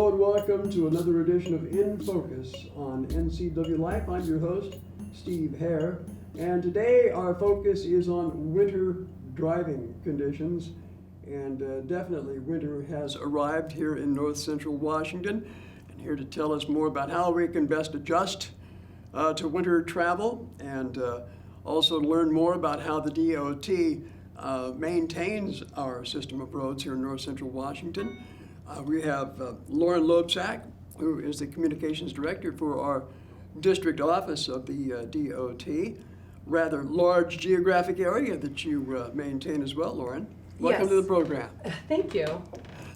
Hello and welcome to another edition of In Focus on NCW Life. I'm your host, Steve Hare, and today our focus is on winter driving conditions. And definitely winter has arrived here in north central Washington. And here to tell us more about how we can best adjust to winter travel and also learn more about how the DOT maintains our system of roads here in north central Washington. We have Lauren Loebsack, who is the communications director for our district office of the DOT. Rather large geographic area that you maintain as well, Lauren. Welcome to the program. Thank you.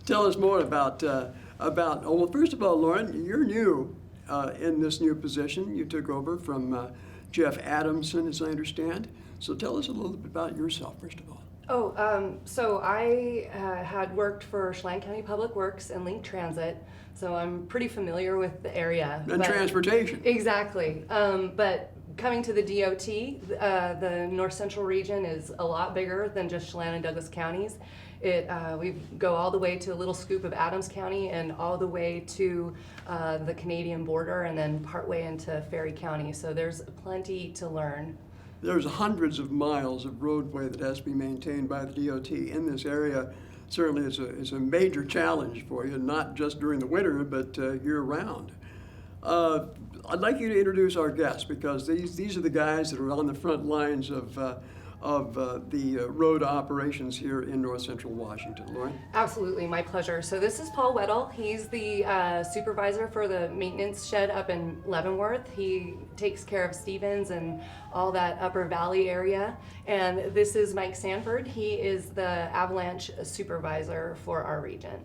Tell us more about, well, first of all, Lauren, you're new in this new position. You took over from Jeff Adamson, as I understand. So tell us a little bit about yourself, first of all. So I had worked for Chelan County Public Works and Link Transit, so I'm pretty familiar with the area. And transportation. Exactly. But coming to the DOT, the North Central region is a lot bigger than just Chelan and Douglas counties. We go all the way to a little scoop of Adams County and all the way to the Canadian border and then partway into Ferry County. So there's plenty to learn. There's hundreds of miles of roadway that has to be maintained by the DOT in this area. Certainly it's a major challenge for you, not just during the winter, but year-round. I'd like you to introduce our guests because these are the guys that are on the front lines of the road operations here in north central Washington. Lauren? Absolutely, my pleasure. So this is Paul Weddle. He's the supervisor for the maintenance shed up in Leavenworth. He takes care of Stevens and all that upper valley area. And this is Mike Sanford. He is the avalanche supervisor for our region.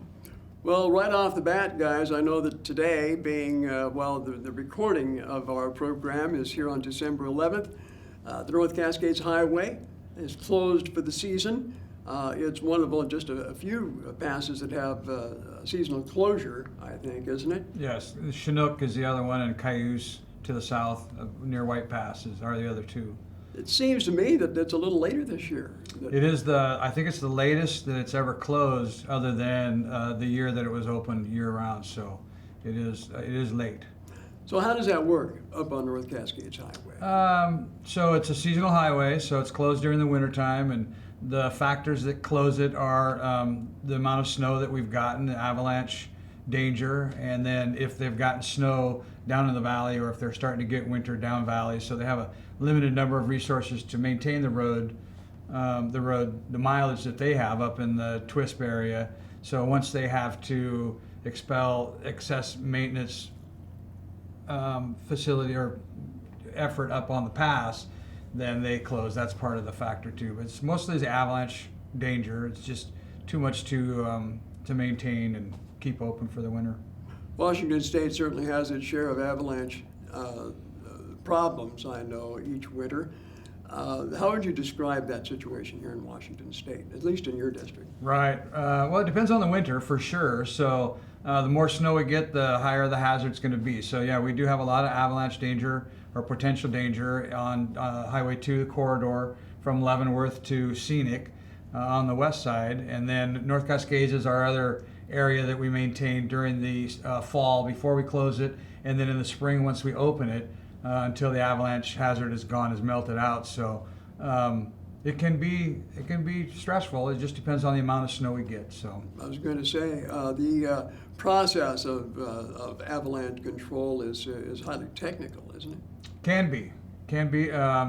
Well, right off the bat, guys, I know that today being, the recording of our program is here on December 11th. The North Cascades Highway is closed for the season. It's one of just a few passes that have seasonal closure, I think, isn't it? Yes, Chinook is the other one, and Cayuse to the south near White Pass are the other two. It seems to me that it's a little later this year. It is I think it's the latest that it's ever closed other than the year that it was open year-round, so it is late. So how does that work up on North Cascades Highway? So it's a seasonal highway, so it's closed during the wintertime, and the factors that close it are the amount of snow that we've gotten, the avalanche danger, and then if they've gotten snow down in the valley or if they're starting to get winter down valley. So they have a limited number of resources to maintain the road, the mileage that they have up in the Twisp area. So once they have to expel excess maintenance facility or effort up on the pass, then they close. That's part of the factor too. But it's mostly the avalanche danger. It's just too much to maintain and keep open for the winter. Washington State certainly has its share of avalanche problems, I know, each winter. How would you describe that situation here in Washington State, at least in your district? Right. Well, it depends on the winter for sure. So the more snow we get, the higher the hazard's going to be. So yeah, we do have a lot of avalanche danger or potential danger on Highway 2 corridor from Leavenworth to Scenic on the west side. And then North Cascades is our other area that we maintain during the fall before we close it, and then in the spring once we open it until the avalanche hazard is gone, is melted out. So it can be stressful. It just depends on the amount of snow we get. So I was going to say the process of avalanche control is highly technical, isn't it? Can be.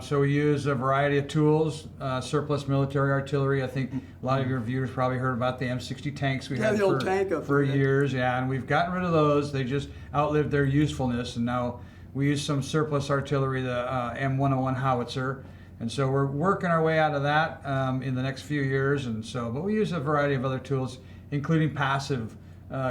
So we use a variety of tools, surplus military artillery. I think a lot of your viewers probably heard about the M60 tanks we had for years. Yeah, and we've gotten rid of those. They just outlived their usefulness, and now we use some surplus artillery, the M101 howitzer. And so we're working our way out of that in the next few years. But we use a variety of other tools, including passive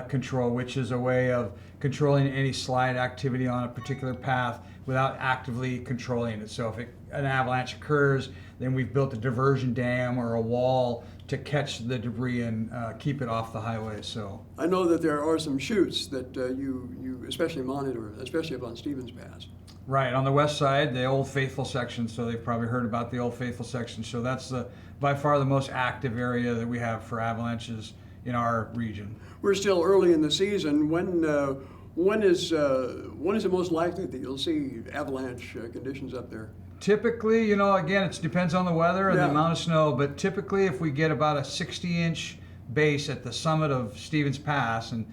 control, which is a way of controlling any slide activity on a particular path without actively controlling it. So if an avalanche occurs, then we've built a diversion dam or a wall to catch the debris and keep it off the highway. So I know that there are some chutes that you especially monitor, especially up on Stevens Pass. Right, on the west side, the Old Faithful section, so they've probably heard about the Old Faithful section. So that's by far the most active area that we have for avalanches in our region. We're still early in the season. When is it most likely that you'll see avalanche conditions up there? Typically, again, it depends on the weather and the Yeah. amount of snow, but typically if we get about a 60-inch base at the summit of Stevens Pass, and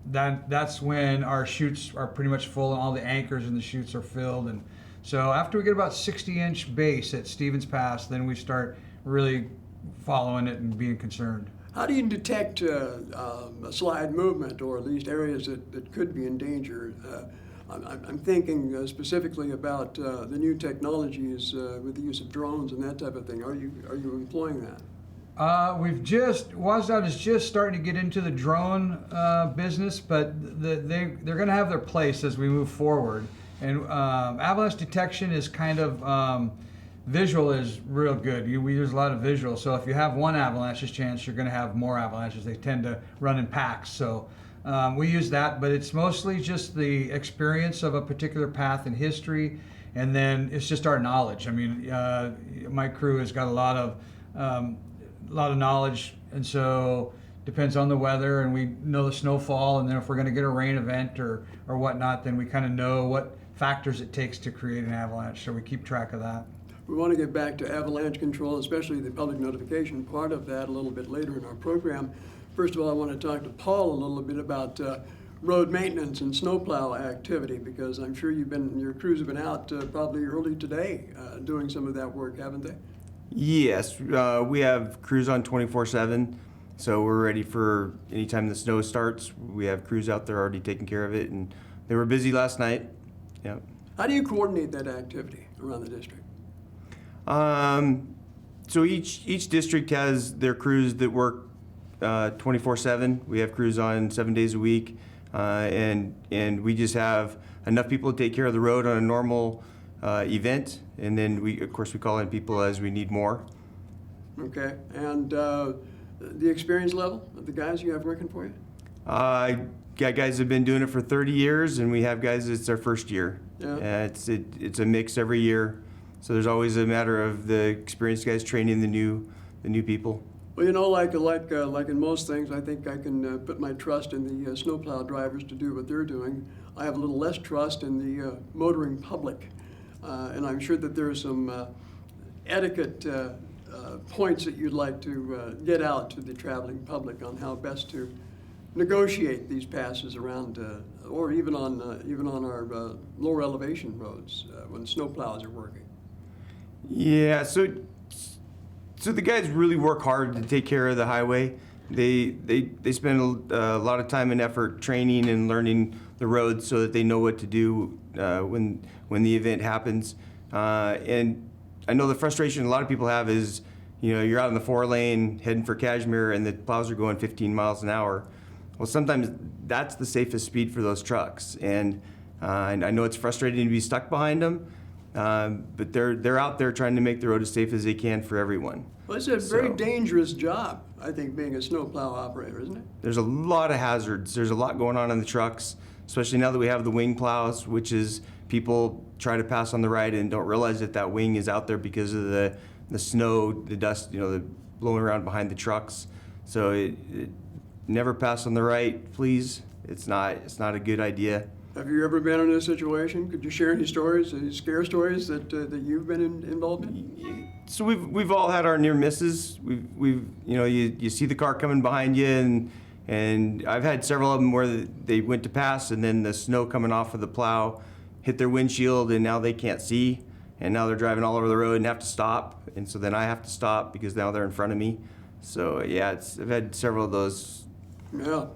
that's when our chutes are pretty much full and all the anchors in the chutes are filled. And so after we get about 60-inch base at Stevens Pass, then we start really following it and being concerned. How do you detect a slide movement, or at least areas that could be in danger? I'm thinking specifically about the new technologies with the use of drones and that type of thing. Are you employing that? WASDOT is just starting to get into the drone business, but they're going to have their place as we move forward. And avalanche detection is kind of visual is real good. We use a lot of visual, so if you have one avalanche's chance, you're going to have more avalanches. They tend to run in packs, so we use that, but it's mostly just the experience of a particular path in history, and then it's just our knowledge. I mean, my crew has got a lot of knowledge, and so depends on the weather, and we know the snowfall, and then if we're going to get a rain event or whatnot, then we kind of know what factors it takes to create an avalanche, so we keep track of that. We want to get back to avalanche control, especially the public notification part of that, a little bit later in our program. First of all, I want to talk to Paul a little bit about road maintenance and snowplow activity, because I'm sure your crews have been out probably early today doing some of that work, haven't they? Yes, we have crews on 24/7, so we're ready for any time the snow starts. We have crews out there already taking care of it, and they were busy last night. Yeah. How do you coordinate that activity around the district? So each district has their crews that work 24/7. We have crews on 7 days a week, and we just have enough people to take care of the road on a normal event, and then we call in people as we need more. Okay, and the experience level of the guys you have working for you? Got guys that have been doing it for 30 years, and we have guys it's their first year. Yeah. It's a mix every year, so there's always a matter of the experienced guys training the new people. Well, like in most things, I think I can put my trust in the snowplow drivers to do what they're doing. I have a little less trust in the motoring public, and I'm sure that there are some etiquette points that you'd like to get out to the traveling public on how best to negotiate these passes around, or even on our lower elevation roads when snowplows are working. Yeah, so the guys really work hard to take care of the highway. They spend a lot of time and effort training and learning the roads so that they know what to do when the event happens. And I know the frustration a lot of people have is, you're out in the 4-lane heading for Kashmir and the plows are going 15 miles an hour. Well, sometimes that's the safest speed for those trucks, and I know it's frustrating to be stuck behind them, but they're out there trying to make the road as safe as they can for everyone. Well, it's a very dangerous job, I think, being a snowplow operator, isn't it? There's a lot of hazards. There's a lot going on the trucks, especially now that we have the wing plows, which is people try to pass on the right and don't realize that wing is out there because of the snow, the dust, the blowing around behind the trucks. So it never pass on the right, please. It's not a good idea. Have you ever been in a situation? Could you share any stories, any scare stories that you've been involved in? So we've all had our near misses. You see the car coming behind you, and I've had several of them where they went to pass, and then the snow coming off of the plow hit their windshield, and now they can't see, and now they're driving all over the road and have to stop, and so then I have to stop because now they're in front of me. So yeah, I've had several of those. Yeah.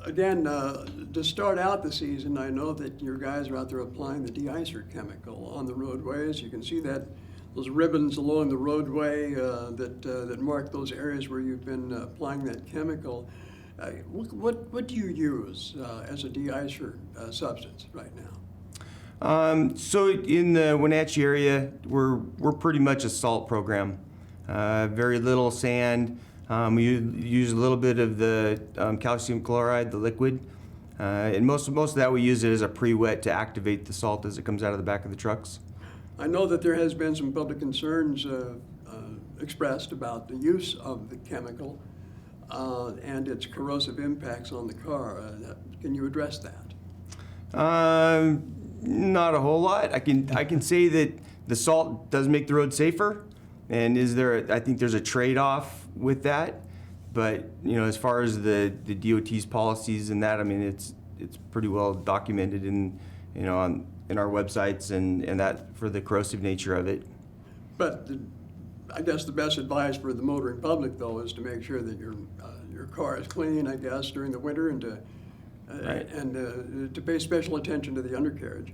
Again, to start out the season, I know that your guys are out there applying the de-icer chemical on the roadways. You can see those ribbons along the roadway that mark those areas where you've been applying that chemical. What do you use as a de-icer substance right now? So in the Wenatchee area, we're pretty much a salt program. Very little sand. We use a little bit of the calcium chloride, the liquid, and most of that we use it as a pre-wet to activate the salt as it comes out of the back of the trucks. I know that there has been some public concerns expressed about the use of the chemical and its corrosive impacts on the car. Can you address that? Not a whole lot. I can say that the salt does make the road safer, and I think there's a trade-off with that. But as far as the DOT's policies and that, I mean, it's pretty well documented in our websites and that for the corrosive nature of it. But I guess the best advice for the motoring public, though, is to make sure that your car is clean, I guess, during the winter, and to pay special attention to the undercarriage.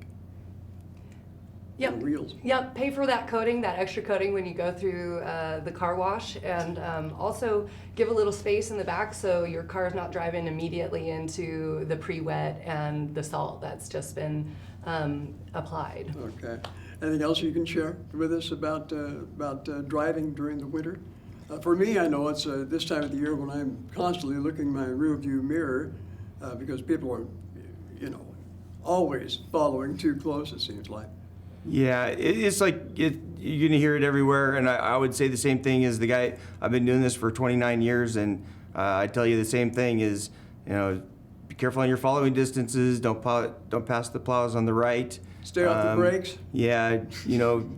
Yep. And the wheels. Yep. Pay for that coating, that extra coating when you go through the car wash, and also give a little space in the back so your car is not driving immediately into the pre-wet and the salt that's just been applied. Okay. Anything else you can share with us about driving during the winter? For me, I know it's this time of the year when I'm constantly looking in my rearview mirror because people are, always following too close, it seems like. Yeah, it's like you're going to hear it everywhere, and I would say the same thing as the guy. I've been doing this for 29 years, and I tell you the same thing is, be careful on your following distances. Don't pass the plows on the right. Stay off the brakes. Yeah,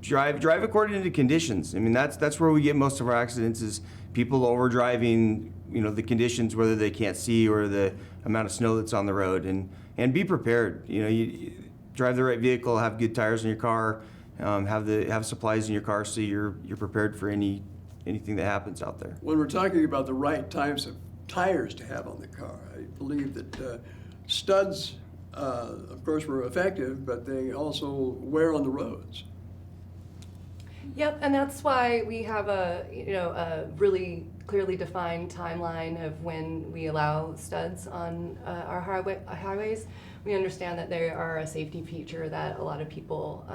drive according to conditions. I mean, that's where we get most of our accidents is people over driving. The conditions, whether they can't see or the amount of snow that's on the road, and be prepared. You drive the right vehicle, have good tires in your car, have supplies in your car so you're prepared for anything that happens out there. When we're talking about the right types of tires to have on the car, I believe that studs, of course, were effective, but they also wear on the roads. Yep, and that's why we have a really clearly defined timeline of when we allow studs on our highways. We understand that they are a safety feature that a lot of people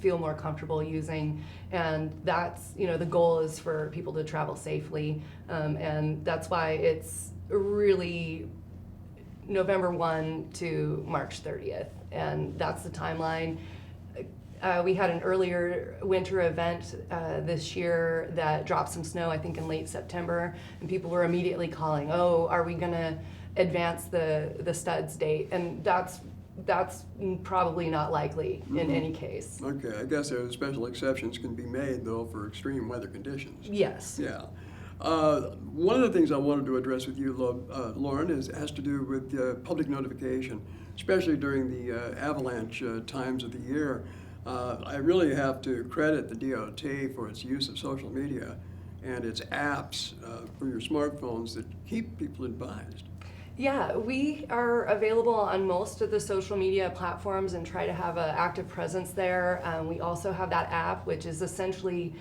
feel more comfortable using, and that's the goal is for people to travel safely, and that's why it's really November 1 to March 30th, and that's the timeline. We had an earlier winter event this year that dropped some snow, I think in late September, and people were immediately calling, oh, are we gonna advance the studs date? And that's probably not likely in any case. Okay, I guess there special exceptions can be made, though, for extreme weather conditions. Yes. Yeah. One of the things I wanted to address with you, Lauren, has to do with public notification, especially during the avalanche times of the year. I really have to credit the DOT for its use of social media and its apps for your smartphones that keep people advised. Yeah, we are available on most of the social media platforms and try to have an active presence there. We also have that app, which is essentially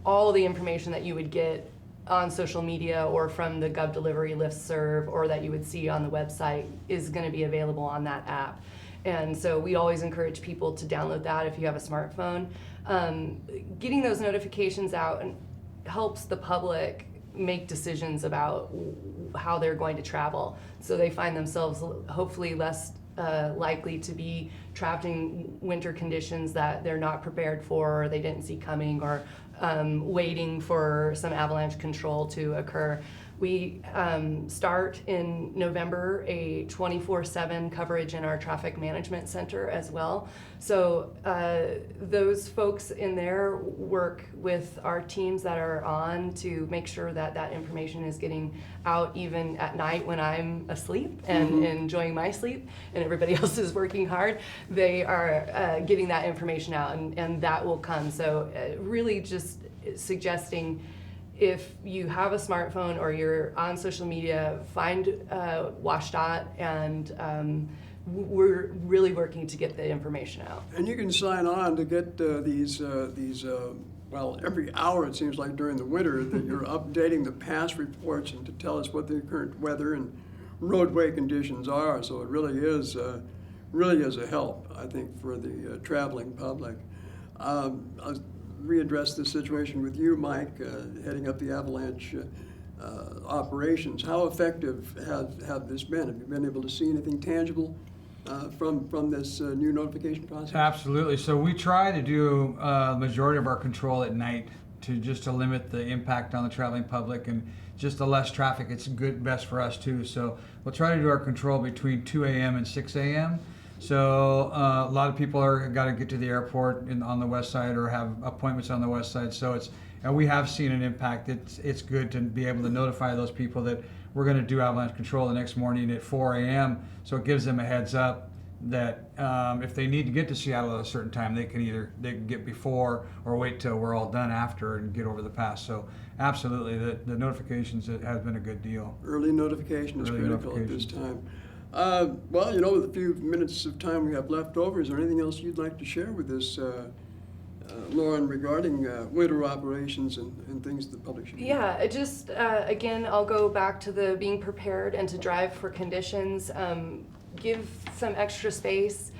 all the information that you would get on social media or from the Gov Delivery listserv or that you would see on the website is going to be available on that app. And so we always encourage people to download that if you have a smartphone. Getting those notifications out helps the public make decisions about how they're going to travel. So they find themselves hopefully less likely to be trapped in winter conditions that they're not prepared for or they didn't see coming or waiting for some avalanche control to occur. We start in November a 24/7 coverage in our traffic management center as well. So those folks in there work with our teams that are on to make sure that that information is getting out even at night when I'm asleep and enjoying my sleep and everybody else is working hard. They are getting that information out and that will come. So really just suggesting if you have a smartphone or you're on social media, find WashDOT and we're really working to get the information out. And you can sign on to get these well, every hour it seems like during the winter that you're updating the past reports and to tell us what the current weather and roadway conditions are. So it really is a help, I think, for the traveling public. I'll readdress this situation with you, Mike, heading up the avalanche operations. How effective have this been? Have you been able to see anything tangible from this new notification process? Absolutely. So we try to do the majority of our control at night to limit the impact on the traveling public, and just the less traffic, it's best for us too. So we'll try to do our control between 2 a.m. and 6 a.m. So a lot of people are got to get to the airport on the west side or have appointments on the west side. So and we have seen an impact. It's good to be able to notify those people that we're going to do avalanche control the next morning at 4 a.m. So it gives them a heads up that if they need to get to Seattle at a certain time, they can get before or wait till we're all done after and get over the pass. So absolutely, the notifications has been a good deal. Early notification is critical at this time. Well, with the few minutes of time we have left over, is there anything else you'd like to share with us, Lauren, regarding winter operations and things the public should do? Yeah, just again, I'll go back to the being prepared and to drive for conditions. Give some extra space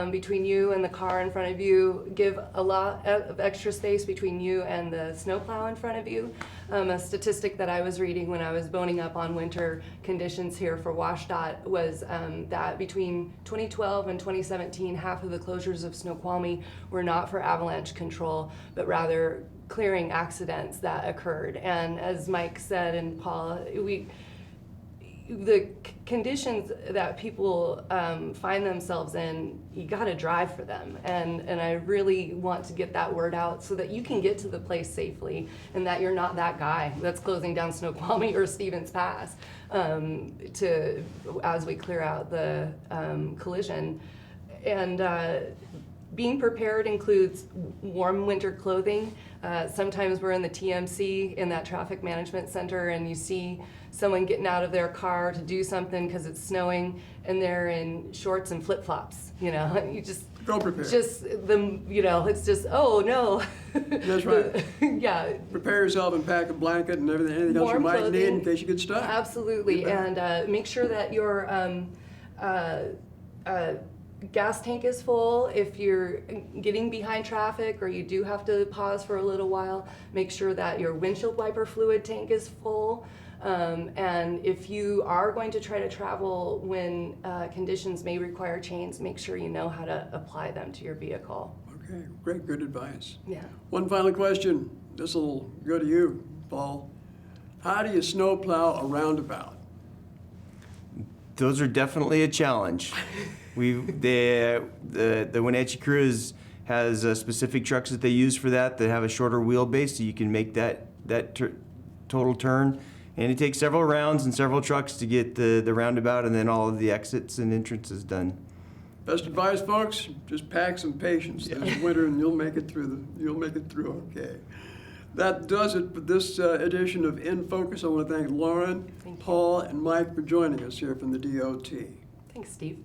between you and the car in front of you. Give a lot of extra space between you and the snowplow in front of you. A statistic that I was reading when I was boning up on winter conditions here for WashDOT was that between 2012 and 2017, half of the closures of Snoqualmie were not for avalanche control, but rather clearing accidents that occurred. And as Mike said and Paul, the conditions that people find themselves in, you got to drive for them, and I really want to get that word out so that you can get to the place safely, and that you're not that guy that's closing down Snoqualmie or Stevens Pass as we clear out the collision. And being prepared includes warm winter clothing. Sometimes we're in the TMC in that traffic management center, and you see someone getting out of their car to do something because it's snowing, and they're in shorts and flip-flops. You just go prepared. It's just, oh no. That's right. Yeah. Prepare yourself and pack a blanket and anything else you might need in case you get stuck. Absolutely, and make sure that your gas tank is full. If you're getting behind traffic or you do have to pause for a little while, make sure that your windshield wiper fluid tank is full. And if you are going to try to travel when conditions may require chains, make sure you know how to apply them to your vehicle. Okay, great, good advice. Yeah. One final question. This will go to you, Paul. How do you snowplow a roundabout? Those are definitely a challenge. The Wenatchee crew has specific trucks that they use for that have a shorter wheelbase, so you can make that total turn. And it takes several rounds and several trucks to get the roundabout and then all of the exits and entrances done. Best advice, folks, just pack some patience this winter and you'll make it through okay. That does it for this edition of In Focus. I want to thank Lauren, Paul, and Mike for joining us here from the DOT. Thanks, Steve.